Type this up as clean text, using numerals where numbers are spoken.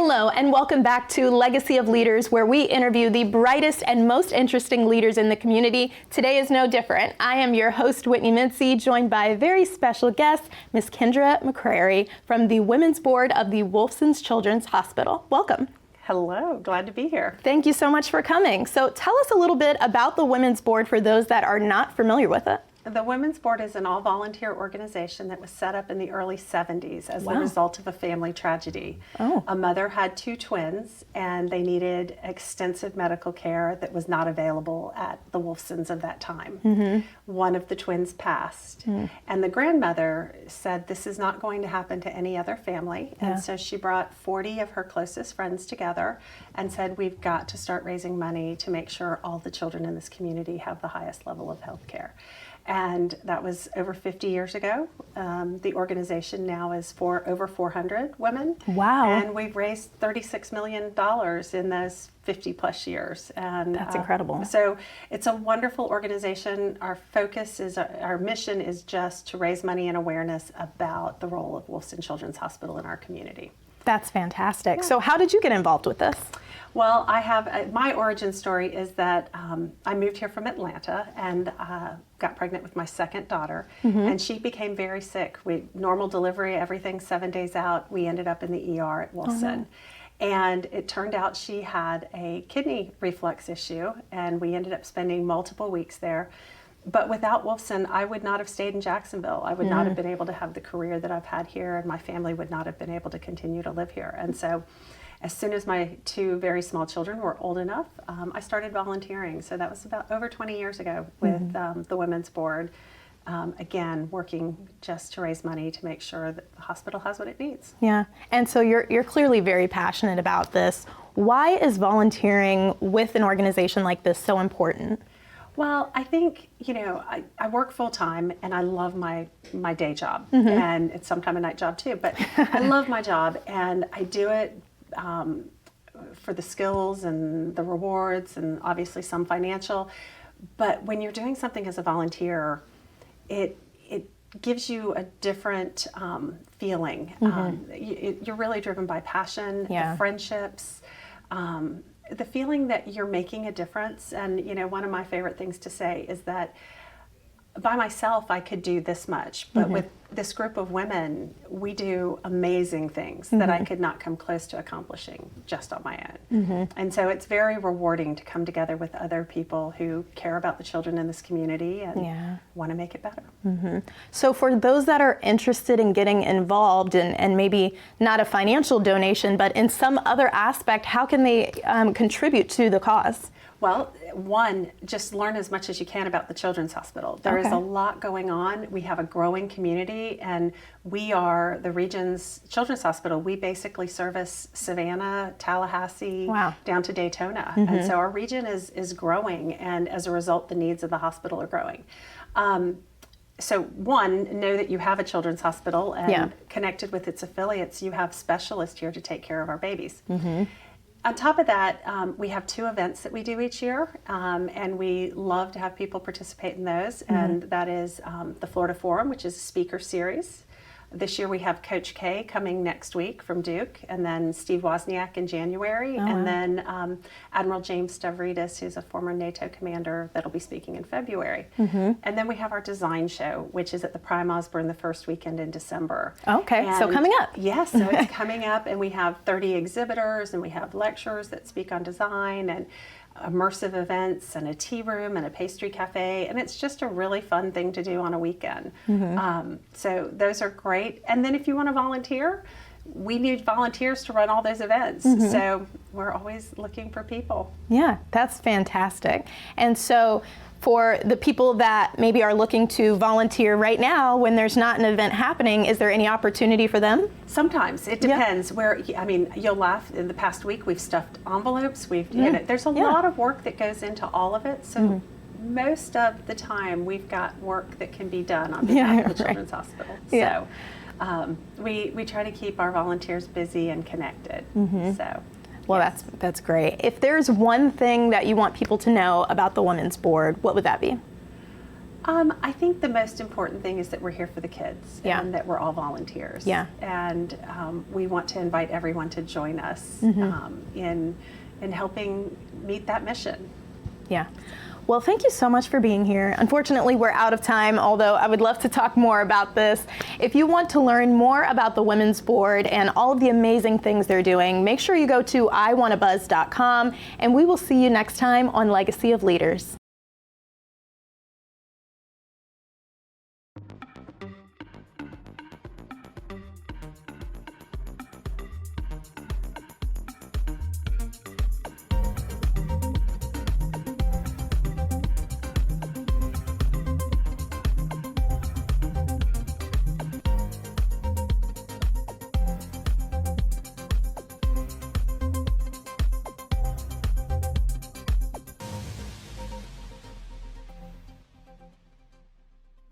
Hello, and welcome back to Legacy of Leaders, where we interview the brightest and most interesting leaders in the community. Today is no different. I am your host, Whitney Mincy, joined by a very special guest, Ms. Kenda McCrary from the Women's Board of the Wolfson's Children's Hospital. Welcome. Hello, glad to be here. Thank you so much for coming. So tell us a little bit about the Women's Board for those that are not familiar with it. The Women's Board is an all-volunteer organization that was set up in the early 70s as the result of a family tragedy. A mother had two twins, and they needed extensive medical care that was not available at the Wolfsons of that time. One of the twins passed, and the grandmother said, this is not going to happen to any other family. And so she brought 40 of her closest friends together and said, we've got to start raising money to make sure all the children in this community have the highest level of health care. And that was over 50 years ago. The organization now is for over 400 women. Wow. And we've raised $36 million in those 50 plus years. And that's incredible. So it's a wonderful organization. Our focus is, our mission is just to raise money and awareness about the role of Wolfson Children's Hospital in our community. That's fantastic. Yeah. So how did you get involved with this? Well, I have, my origin story is that I moved here from Atlanta and got pregnant with my second daughter, and she became very sick. Normal delivery, everything 7 days out, we ended up in the ER at Wolfson. And it turned out she had a kidney reflux issue, and we ended up spending multiple weeks there. But without Wolfson, I would not have stayed in Jacksonville. I would not have been able to have the career that I've had here, and my family would not have been able to continue to live here. And so as soon as my two very small children were old enough, I started volunteering. So that was about over 20 years ago with the Women's Board, again, working just to raise money to make sure that the hospital has what it needs. Yeah, and so you're clearly very passionate about this. Why is volunteering with an organization like this so important? Well, I think, you know, I work full time and I love my day job, and it's sometimes a night job too, but I love my job and I do it for the skills and the rewards and obviously some financial. But when you're doing something as a volunteer, it gives you a different feeling. You're really driven by passion, the friendships, the feeling that you're making a difference. And, you know, one of my favorite things to say is that by myself, I could do this much, but with this group of women, we do amazing things that I could not come close to accomplishing just on my own. And so it's very rewarding to come together with other people who care about the children in this community and want to make it better. So for those that are interested in getting involved and maybe not a financial donation, but in some other aspect, how can they contribute to the cause? Well, one, just learn as much as you can about the Children's Hospital. There is a lot going on. We have a growing community, and we are the region's Children's Hospital. We basically service Savannah, Tallahassee, down to Daytona. And so our region is growing, and as a result, the needs of the hospital are growing. So one, know that you have a children's hospital, and connected with its affiliates, you have specialists here to take care of our babies. On top of that, we have two events that we do each year, and we love to have people participate in those, and that is the Florida Forum, which is a speaker series. This year we have Coach K coming next week from Duke, and then Steve Wozniak in January, and then Admiral James Stavridis, who's a former NATO commander, that'll be speaking in February. And then we have our design show, which is at the Prime Osborne the first weekend in December. Okay, so coming up. Yes, so it's coming up, and we have 30 exhibitors, and we have lecturers that speak on design, and immersive events, and a tea room, and a pastry cafe, and it's just a really fun thing to do on a weekend. So those are great. And then if you want to volunteer, we need volunteers to run all those events. So we're always looking for people. Yeah, that's fantastic. And so for the people that maybe are looking to volunteer right now when there's not an event happening, is there any opportunity for them? Sometimes. It depends. I mean, you'll laugh, in the past week we've stuffed envelopes, there's a lot of work that goes into all of it. So most of the time we've got work that can be done on behalf of the Children's Hospital. So we try to keep our volunteers busy and connected. So. Well, that's great. If there's one thing that you want people to know about the Women's Board, what would that be? I think the most important thing is that we're here for the kids and that we're all volunteers. Yeah. And we want to invite everyone to join us in helping meet that mission. Yeah. Well, thank you so much for being here. Unfortunately, we're out of time, although I would love to talk more about this. If you want to learn more about the Women's Board and all of the amazing things they're doing, make sure you go to iwantabuzz.com, and we will see you next time on Legacy of Leaders.